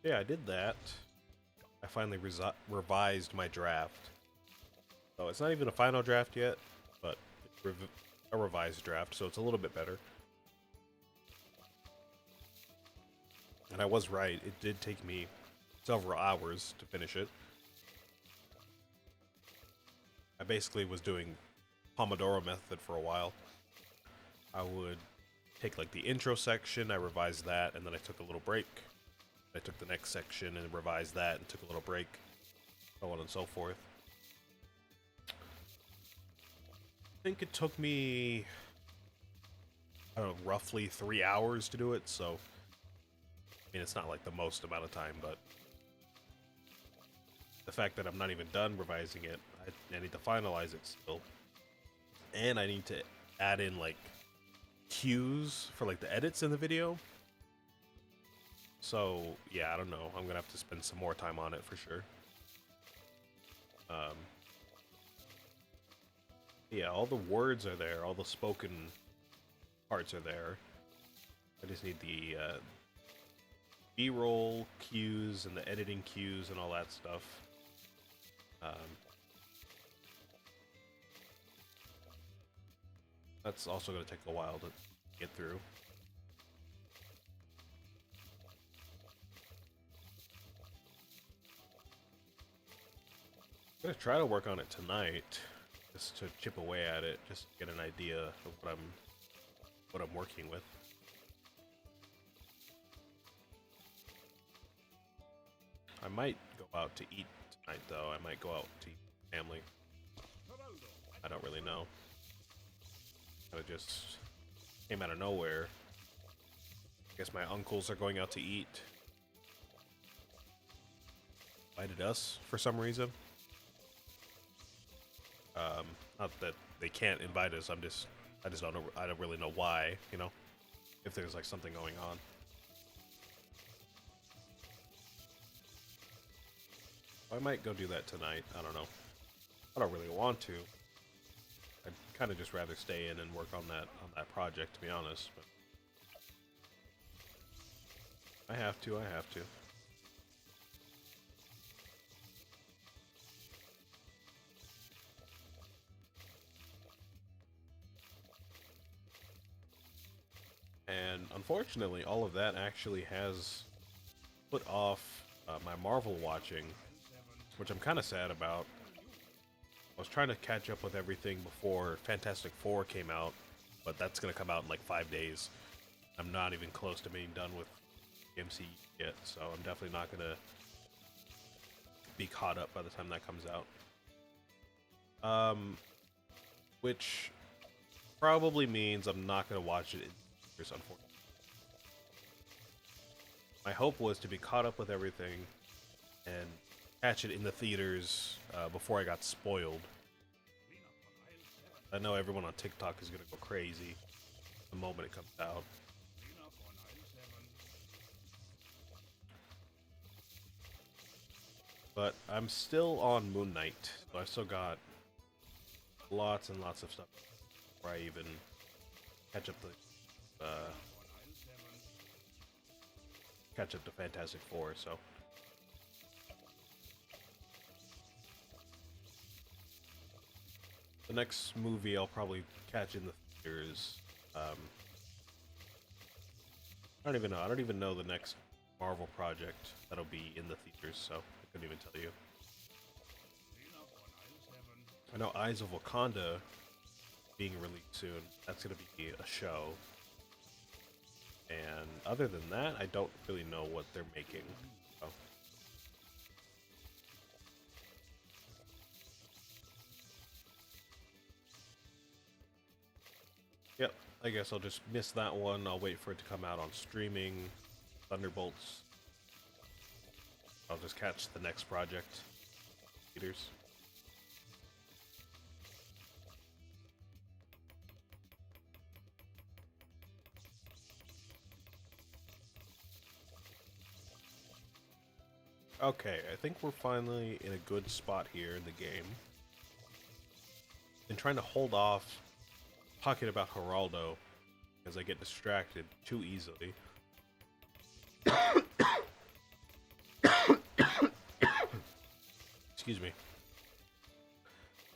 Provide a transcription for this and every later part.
Yeah, I did that. I finally revised my draft. So it's not even a final draft yet, but it's a revised draft, so it's a little bit better. And I was right, it did take me several hours to finish it. I basically was doing Pomodoro method for a while. I would take like the intro section, I revised that, and then I took a little break. I took the next section and revised that and took a little break, so on and so forth. I think it took me, I don't know, roughly 3 hours to do it, so I mean, it's not like the most amount of time, but the fact that I'm not even done revising it, I need to finalize it still. And I need to add in like cues for like the edits in the video. So yeah, I don't know. I'm gonna have to spend some more time on it for sure. Yeah, all the words are there, all the spoken parts are there. I just need the B-roll cues and the editing cues and all that stuff. That's also going to take a while to get through. I'm going to try to work on it tonight, just to chip away at it, just to get an idea of what I'm working with. I might go out to eat tonight, though. I might go out to eat with family. I don't really know. Kind of just came out of nowhere. I guess my uncles are going out to eat. Invited us for some reason. Not that they can't invite us. I just don't know. I don't really know why. You know, if there's like something going on. I might go do that tonight. I don't know. I don't really want to. I'd kind of just rather stay in and work on that project, to be honest. But I have to. I have to. And unfortunately, all of that actually has put off my Marvel watching, which I'm kind of sad about. I was trying to catch up with everything before Fantastic Four came out, but that's going to come out in like 5 days. I'm not even close to being done with MCU yet, so I'm definitely not going to be caught up by the time that comes out. Which probably means I'm not going to watch it in theaters, unfortunately. My hope was to be caught up with everything and catch it in the theaters before I got spoiled. I know everyone on TikTok is going to go crazy the moment it comes out. But I'm still on Moon Knight, so I've still got lots and lots of stuff before I even catch up to Fantastic Four. So the next movie I'll probably catch in the theaters. I don't even know. I don't even know the next Marvel project that'll be in the theaters, so I couldn't even tell you. I know Eyes of Wakanda being released soon. That's going to be a show. And other than that, I don't really know what they're making. So. Yep, I guess I'll just miss that one. I'll wait for it to come out on streaming. Thunderbolts. I'll just catch the next project. Theaters. Okay, I think we're finally in a good spot here in the game. Been trying to hold off talking about Geraldo because I get distracted too easily. excuse me,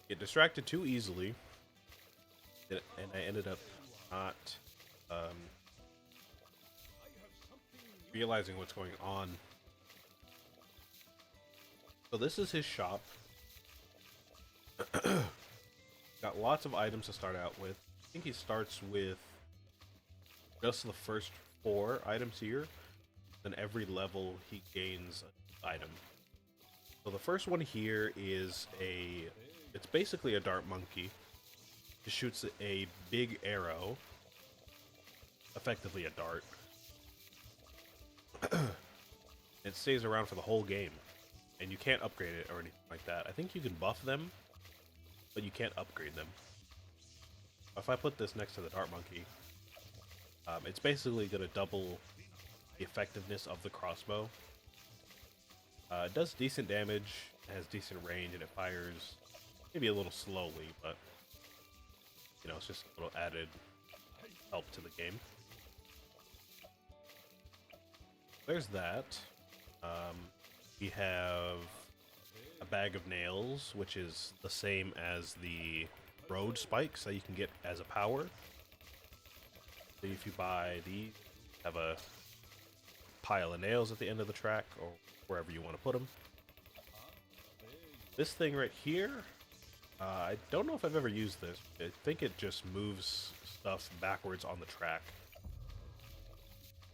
get distracted too easily, and I ended up not um, realizing what's going on. So this is his shop. Got lots of items to start out with. I think he starts with just the first 4 items here. Then every level he gains an item. So the first one here is it's basically a dart monkey. It shoots a big arrow, effectively a dart. It stays around for the whole game, and you can't upgrade it or anything like that. I think you can buff them, but you can't upgrade them. If I put this next to the dart monkey, it's basically going to double the effectiveness of the crossbow. It does decent damage, it has decent range, and it fires maybe a little slowly, but you know, it's just a little added help to the game. There's that. We have a bag of nails, which is the same as the road spikes that you can get as a power. So if you buy these, have a pile of nails at the end of the track or wherever you want to put them. This thing right here, I don't know if I've ever used this. I think it just moves stuff backwards on the track.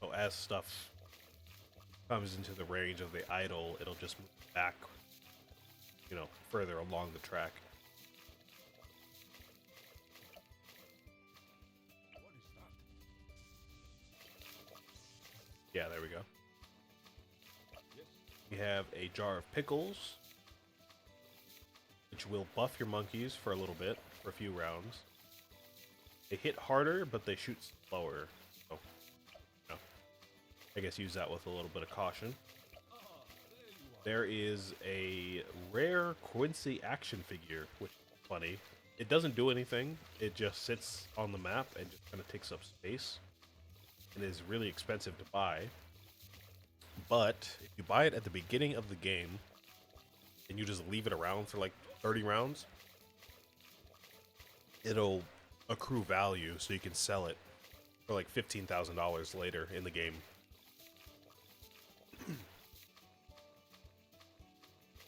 So as stuff comes into the range of the idol, it'll just move back, you know, further along the track. Yeah, there we go. We have a jar of pickles, which will buff your monkeys for a little bit, for a few rounds. They hit harder, but they shoot slower. So, you know, I guess use that with a little bit of caution. There is a rare Quincy action figure, which is funny. It doesn't do anything. It just sits on the map and just kind of takes up space. It is really expensive to buy. But if you buy it at the beginning of the game and you just leave it around for like 30 rounds, it'll accrue value so you can sell it for like $15,000 later in the game.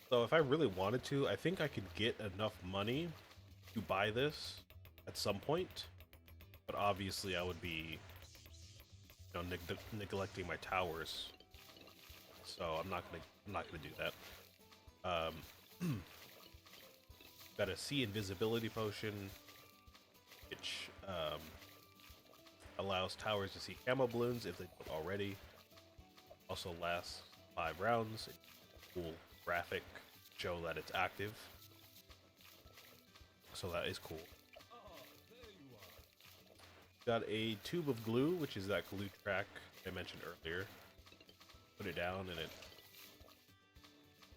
So if I really wanted to, I think I could get enough money to buy this at some point, but obviously I would be, you know, neglecting my towers. So I'm not gonna do that. Got a sea invisibility potion, which allows towers to see camo balloons if they don't already. Also lasts 5 rounds. Cool graphic show that it's active. So that is cool. Got a tube of glue, which is that glue track I mentioned earlier. Put it down and it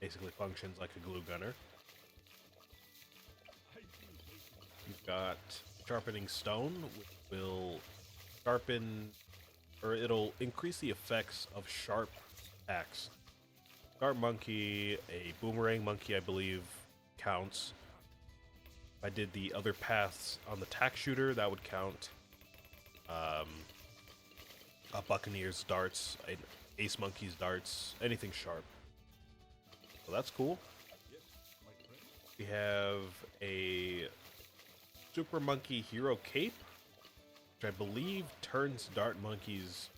basically functions like a glue gunner. You've got sharpening stone, which will sharpen, or it'll increase the effects of sharp attacks. Dart monkey, a boomerang monkey, I believe, counts. If I did the other paths on the tack shooter, that would count. A buccaneer's darts, an ace monkey's darts, anything sharp. So that's cool. We have a super monkey hero cape, which I believe turns dart monkeys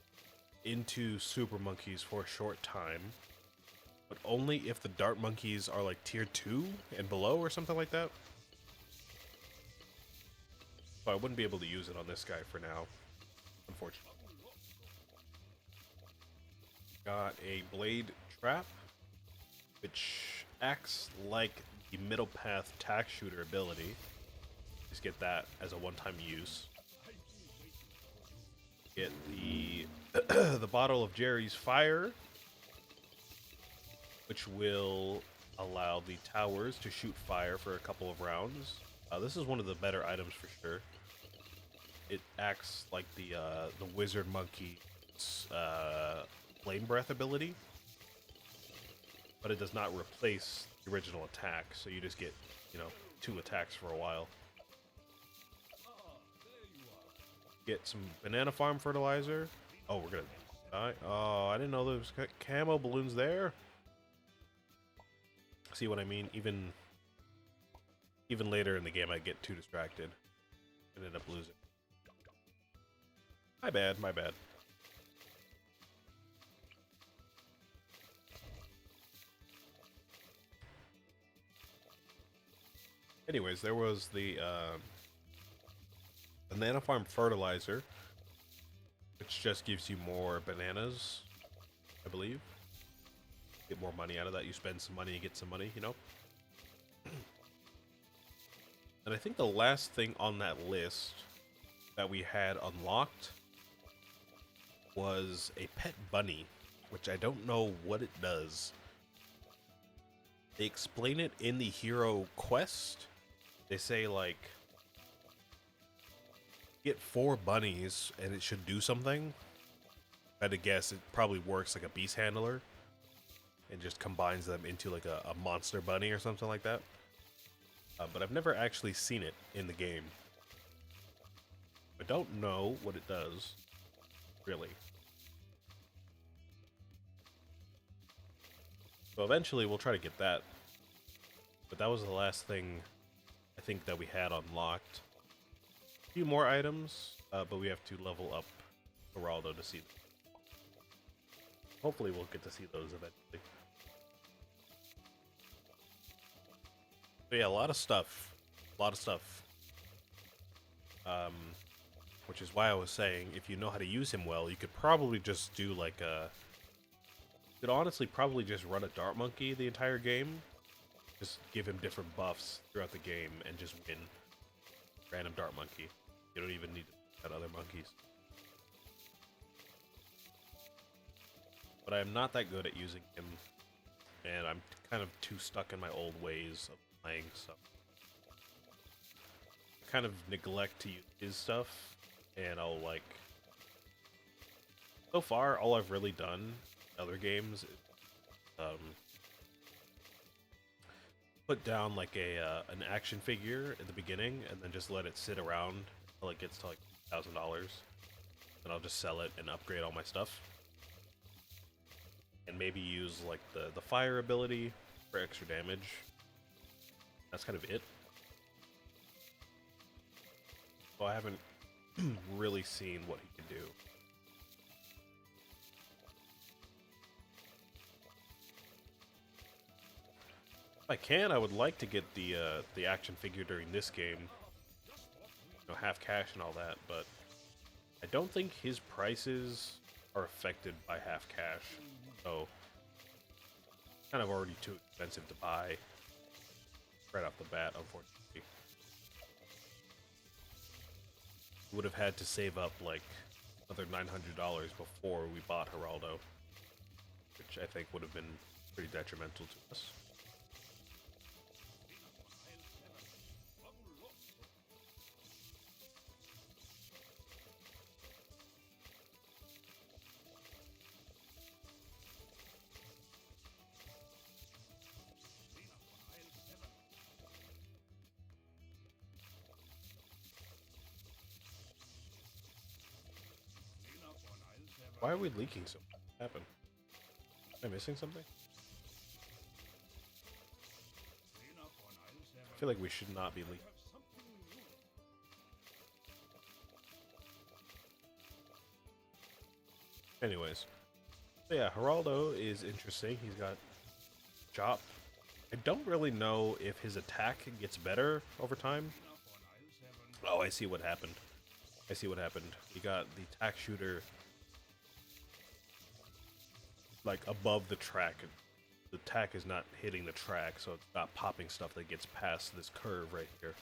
into super monkeys for a short time, but only if the dart monkeys are like tier 2 and below or something like that. So I wouldn't be able to use it on this guy for now, unfortunately. Got a blade trap, which acts like the middle path tack shooter ability. Just get that as a one-time use. Get the the bottle of Jerry's fire, which will allow the towers to shoot fire for a couple of rounds. This is one of the better items for sure. It acts like the wizard monkey's flame breath ability. but it does not replace the original attack, so you just get, you know, 2 attacks for a while. Get some banana farm fertilizer. Oh, we're gonna die. Oh, I didn't know there was camo balloons there. See what I mean? Even later in the game, I get too distracted and end up losing. My bad, my bad. Anyways, there was the banana farm fertilizer, which just gives you more bananas, I believe. Get more money out of that. You spend some money, you get some money, you know? And I think the last thing on that list that we had unlocked was a pet bunny, which I don't know what it does. They explain it in the hero quest. They say, like, get 4 bunnies and it should do something. I had to guess it probably works like a beast handler and just combines them into like a monster bunny or something like that. But I've never actually seen it in the game. I don't know what it does, really. So eventually we'll try to get that. But that was the last thing I think that we had unlocked. A few more items, but we have to level up Geraldo to see them. Hopefully we'll get to see those eventually. But yeah, a lot of stuff. Which is why I was saying, if you know how to use him well, you could probably just do like a... You could honestly probably just run a Dart Monkey the entire game. Just give him different buffs throughout the game and just win. Random Dart Monkey. You don't even need to cut other monkeys. But I am not that good at using him. And I'm kind of too stuck in my old ways of playing, so I kind of neglect to use his stuff, and I'll like... So far, all I've really done in other games is put down like an action figure at the beginning, and then just let it sit around until it gets to like $1,000. Then I'll just sell it and upgrade all my stuff. And maybe use like the fire ability for extra damage. That's kind of it. So I haven't really seen what he can do. If I can, I would like to get the action figure during this game. You know, half cash and all that, but I don't think his prices are affected by half cash. So, kind of already too expensive to buy right off the bat, unfortunately. Would have had to save up like another $900 before we bought Geraldo, which I think would have been pretty detrimental to us. Why are we leaking so much? What happened? Am I missing something? I feel like we should not be leaking. Anyways. So yeah, Geraldo is interesting. He's got Chop. I don't really know if his attack gets better over time. Oh, I see what happened. He got the attack shooter like above the track. The attack is not hitting the track, so it's not popping stuff that gets past this curve right here.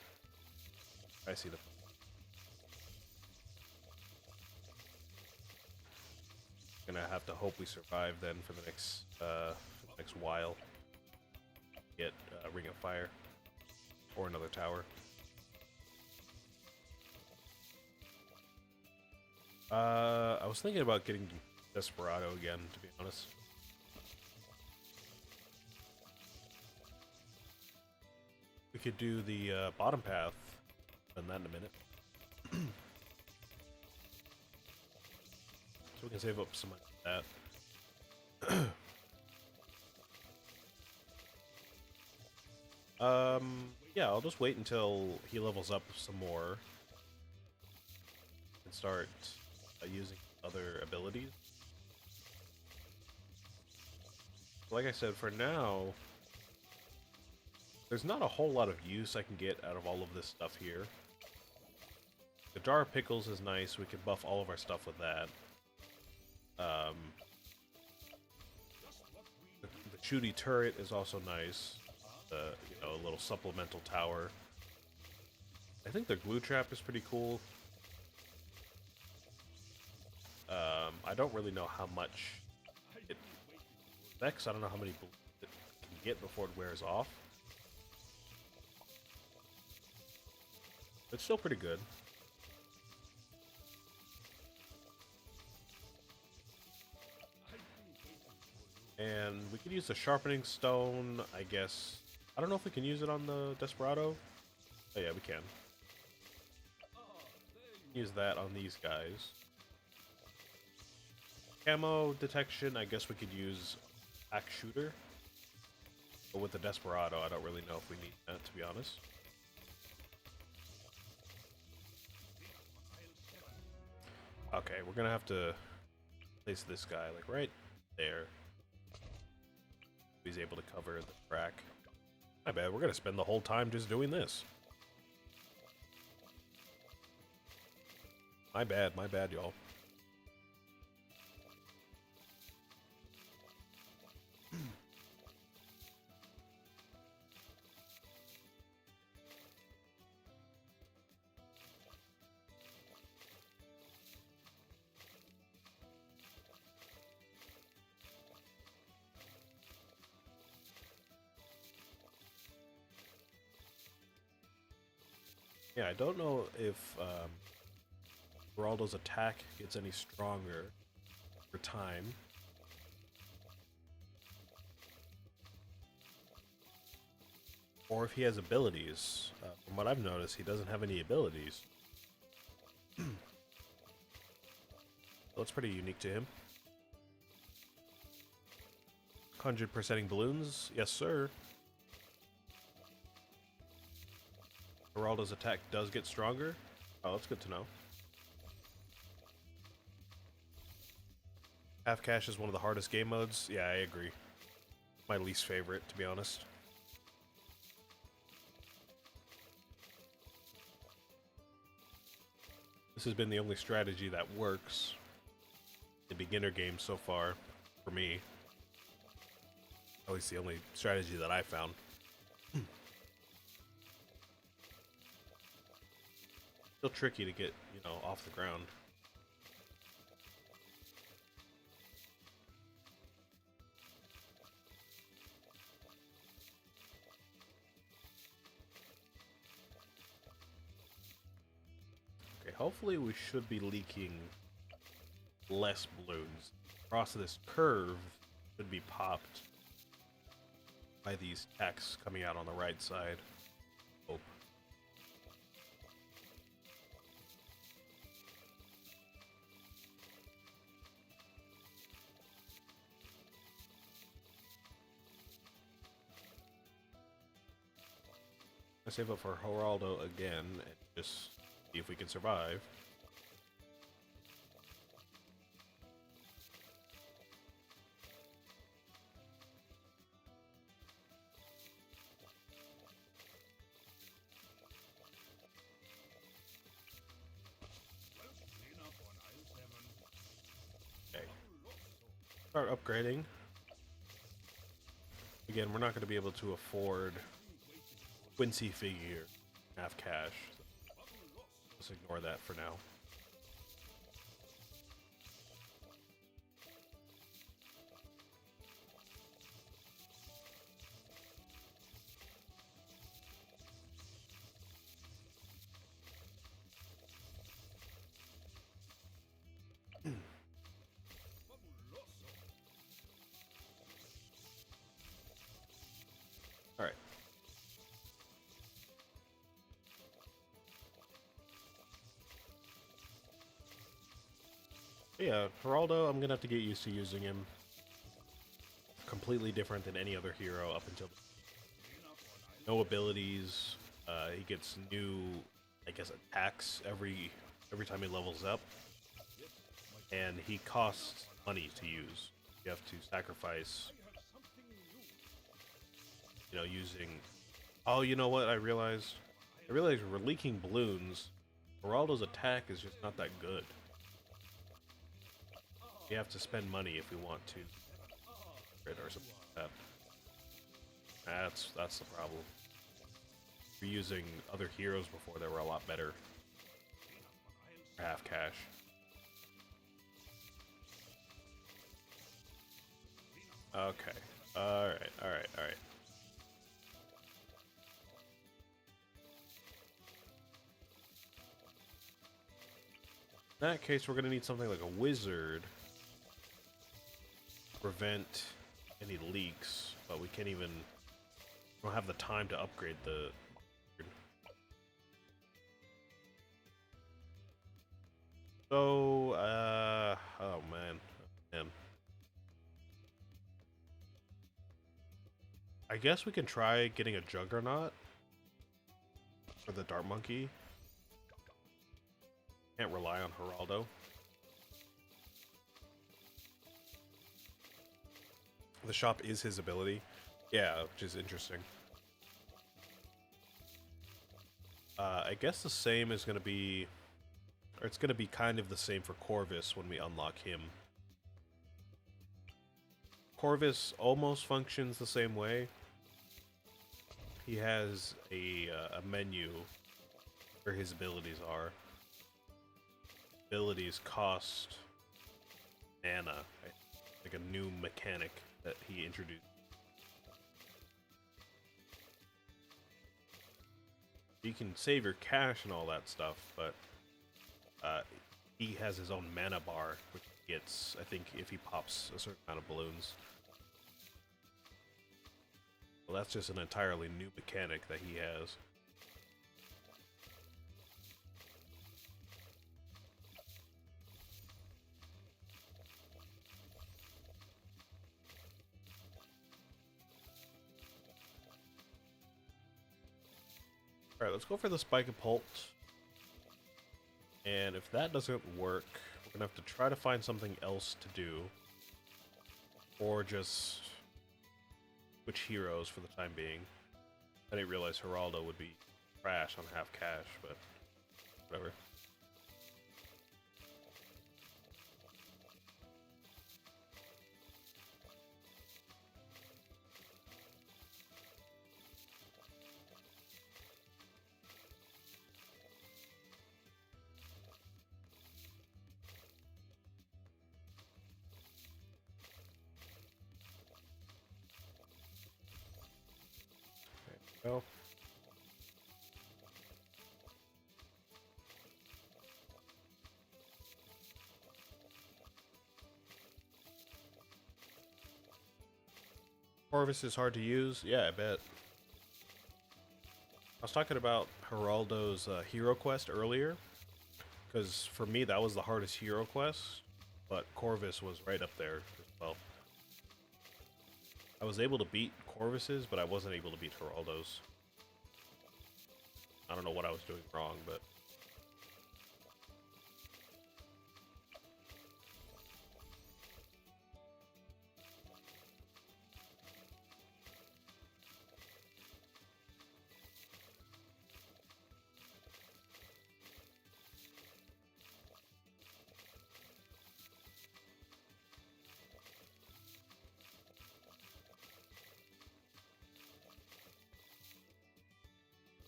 I see the... Gonna have to hope we survive then for the next while. Get Ring of Fire or another tower. I was thinking about getting Desperado again, to be honest. We could do the bottom path. Done that in a minute. So we can save up some money for that. Yeah, I'll just wait until he levels up some more and start using other abilities. Like I said, for now, there's not a whole lot of use I can get out of all of this stuff here. The jar of pickles is nice. We can buff all of our stuff with that. The shooty turret is also nice. A little supplemental tower. I think the glue trap is pretty cool. I don't really know how much it affects. I don't know how many it can get before it wears off. It's still pretty good. And we could use the sharpening stone, I guess. I don't know if we can use it on the Desperado. Oh yeah, we can. Use that on these guys. Camo detection, I guess we could use Axe Shooter. But with the Desperado, I don't really know if we need that, to be honest. Okay, we're gonna have to place this guy, like, right there. He's able to cover the crack. My bad, we're gonna spend the whole time just doing this. My bad, y'all. Yeah, I don't know if Geraldo's attack gets any stronger over time. Or if he has abilities. From what I've noticed, he doesn't have any abilities. That's pretty unique to him. 100%ing balloons? Yes, sir. Geraldo's attack does get stronger. Oh, that's good to know. Half Cash is one of the hardest game modes. Yeah, I agree. My least favorite, to be honest. This has been the only strategy that works in beginner games so far, for me. At least the only strategy that I found. Still tricky to get, off the ground. Okay, hopefully we should be leaking less balloons. Across this curve should be popped by these techs coming out on the right side. Hope. I save up for Geraldo again and just see if we can survive. Okay. Start upgrading. Again, we're not going to be able to afford Quincy figure, half cash. So let's ignore that for now. All right. Yeah, Geraldo, I'm gonna have to get used to using him. Completely different than any other hero up until no abilities. He gets new, I guess, attacks every time he levels up, and he costs money to use. You have to sacrifice, using. Oh, you know what? I realized. I realized we're leaking balloons. Geraldo's attack is just not that good. You have to spend money if we want to, or something like that. That's the problem. We're using other heroes before that were a lot better. Half cash. Okay. Alright, alright, alright. In that case, we're gonna need something like a wizard to prevent any leaks, but we can't even. We don't have the time to upgrade the. So, oh man. I guess we can try getting a Juggernaut for the Dart Monkey. Can't rely on Geraldo. The shop is his ability. Yeah, which is interesting. I guess the same is going to be... Or it's going to be kind of the same for Corvus when we unlock him. Corvus almost functions the same way. He has a menu where his abilities are. Abilities cost mana, like a new mechanic that he introduced. You can save your cash and all that stuff, but he has his own mana bar, which he gets, I think, if he pops a certain amount of balloons. Well, that's just an entirely new mechanic that he has. Alright, let's go for the Spike of Pult. And if that doesn't work, we're gonna have to try to find something else to do. Or just switch heroes for the time being. I didn't realize Geraldo would be trash on half cash, but whatever. Well, Corvus is hard to use. Yeah, I bet. I was talking about Geraldo's hero quest earlier, because for me that was the hardest hero quest, but Corvus was right up there as well. I was able to beat Corvus's, but I wasn't able to beat Geraldo's. I don't know what I was doing wrong, but...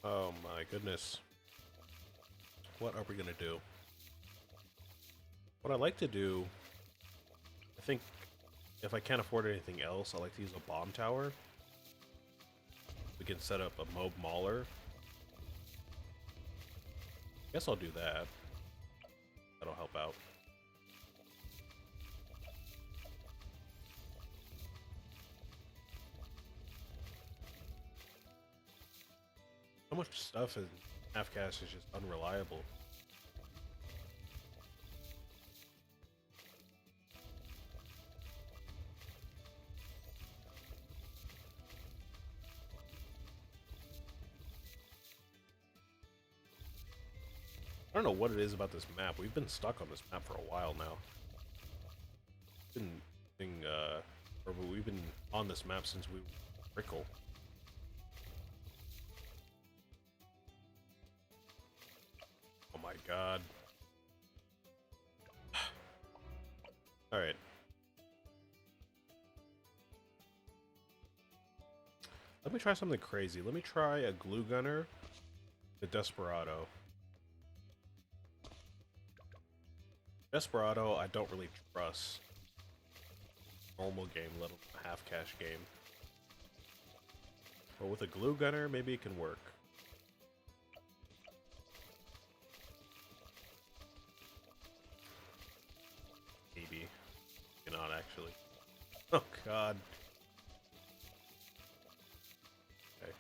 Oh my goodness. What are we gonna do? What I like to do, I think if I can't afford anything else, I like to use a bomb tower. We can set up a mob mauler. Guess I'll do that. That'll help out. So much stuff in half-cast is just unreliable. I don't know what it is about this map. We've been stuck on this map for a while now. We've been on this map since we were Rickle. Oh my god. Alright. Let me try something crazy. Let me try a glue gunner, the Desperado. Desperado, I don't really trust. Normal game, let alone a half cash game. But with a glue gunner, maybe it can work. Maybe. Cannot actually. Oh god. Okay.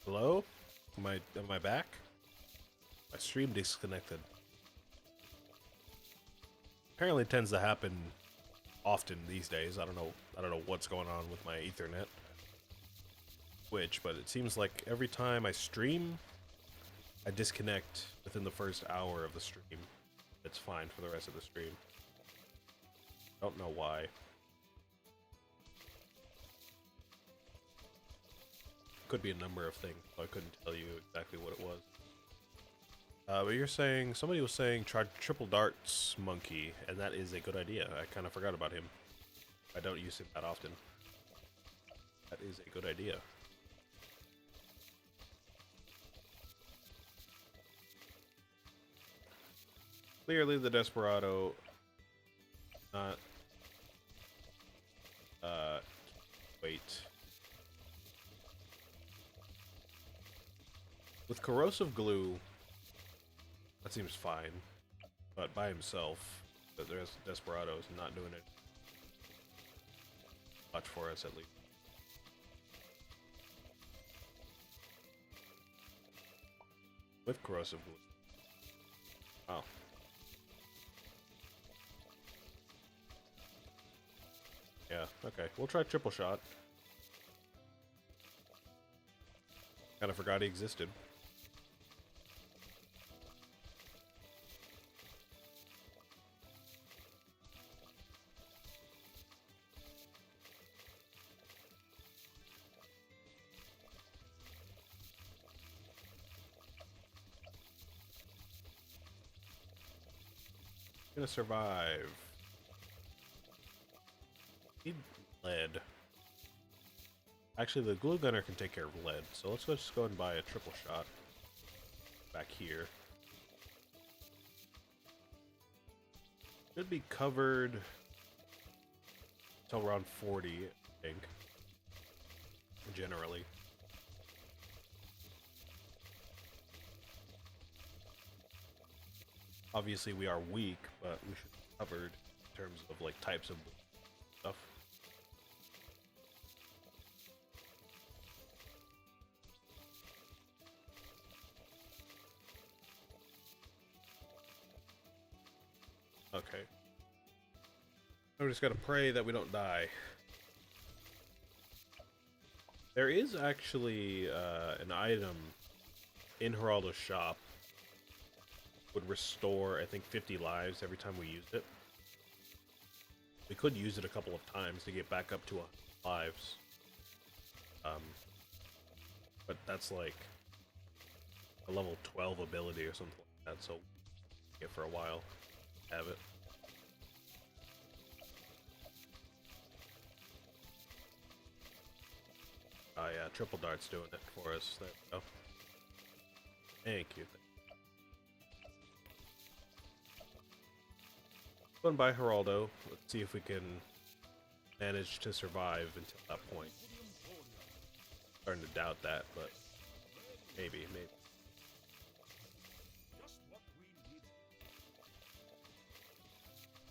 Hello? Am I back? My stream disconnected. Apparently it tends to happen often these days. I don't know what's going on with my Ethernet. Twitch, but it seems like every time I stream, I disconnect within the first hour of the stream. It's fine for the rest of the stream. Don't know why. Could be a number of things, so I couldn't tell you exactly what it was. But you're saying, somebody was saying try triple darts monkey, and that is a good idea. I kind of forgot about him. I don't use him that often. That is a good idea. Clearly the Desperado not wait. With corrosive glue, that seems fine, but by himself, the Desperado is not doing it much for us, at least. With corrosive glue. Oh. Yeah, okay. We'll try triple shot. Kinda forgot he existed. Gonna survive. Need lead. Actually, the glue gunner can take care of lead, so let's just go and buy a triple shot back here. Should be covered until around 40, I think. Generally. Obviously, we are weak, but we should be covered in terms of like types of stuff. Okay. We just gotta pray that we don't die. There is actually an item in Geraldo's shop would restore, I think, 50 lives every time we used it. We could use it a couple of times to get back up to 100 lives. But that's like a level 12 ability or something like that, so get for a while. Have it. Oh yeah, triple dart's doing it for us. There we go. Thank you. Going by Geraldo. Let's see if we can manage to survive until that point. Starting to doubt that, but maybe.